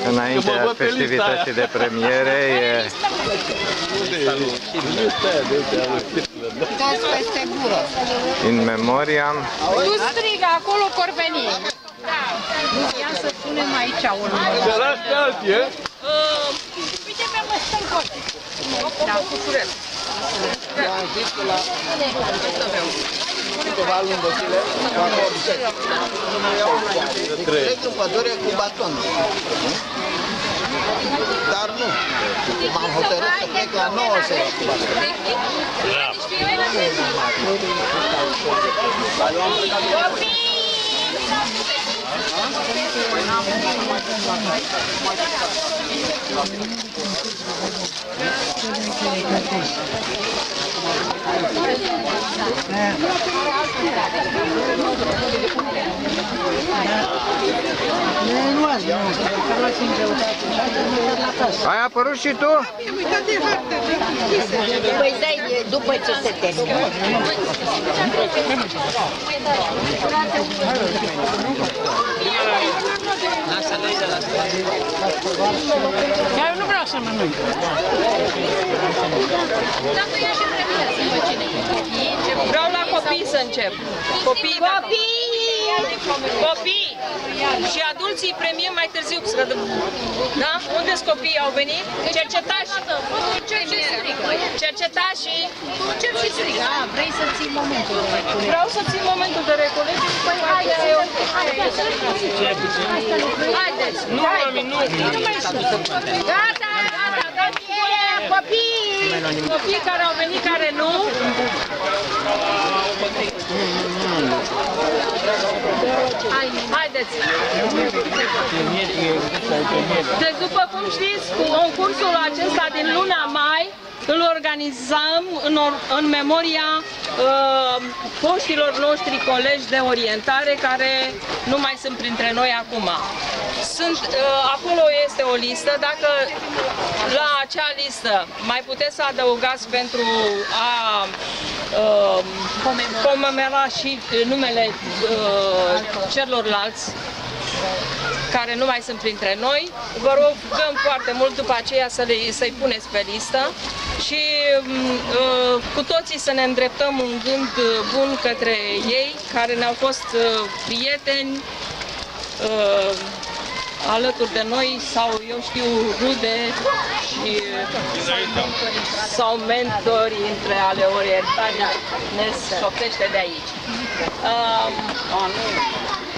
înaintea festivității de premiere, e In Memoriam. Tu strigă acolo Corvenie. Ia să punem aici unul. Uite pe măstăl pot. Da, cu furel. Am zis că la câteva luni de zile trec în pădure cu baton. Dar nu. M-am hotărât să plec la 9 seara cu baton. Ai apărut și tu? Păi dai după ce se termină. Eu nu vreau să mănânc. Vreau la copii să încep. Copii! Copii! Și adulții premiem mai târziu. Da? Unde-s copiii? Au venit? Cercetași! Cercetașii! Încep și strig. Vrei să ții momentul de recolegi? Vreau să țin momentul de recolegi. Păi haideți! Haideți! Nu, mami, nu! Gata! Copii! Copii care au venit, care nu. Haideți! Deci, după cum știți, concursul acesta din luna mai îl organizăm în memoria foștilor noștri colegi de orientare care nu mai sunt printre noi acum. Acolo este o listă, dacă la acea listă mai puteți să adăugați pentru a comemora și numele celorlalți care nu mai sunt printre noi, vă rugăm foarte mult după aceea să-i puneți pe listă și cu toții să ne îndreptăm un gând bun către ei, care ne-au fost prieteni alături de noi sau, eu știu, rude și sau mentori între ale orientării, ne șoptește de aici.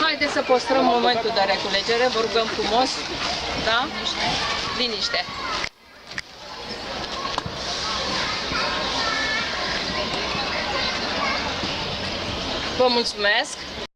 Haideți să păstrăm momentul de reculegere, vă rugăm frumos, da? Liniște! Vă mulțumesc!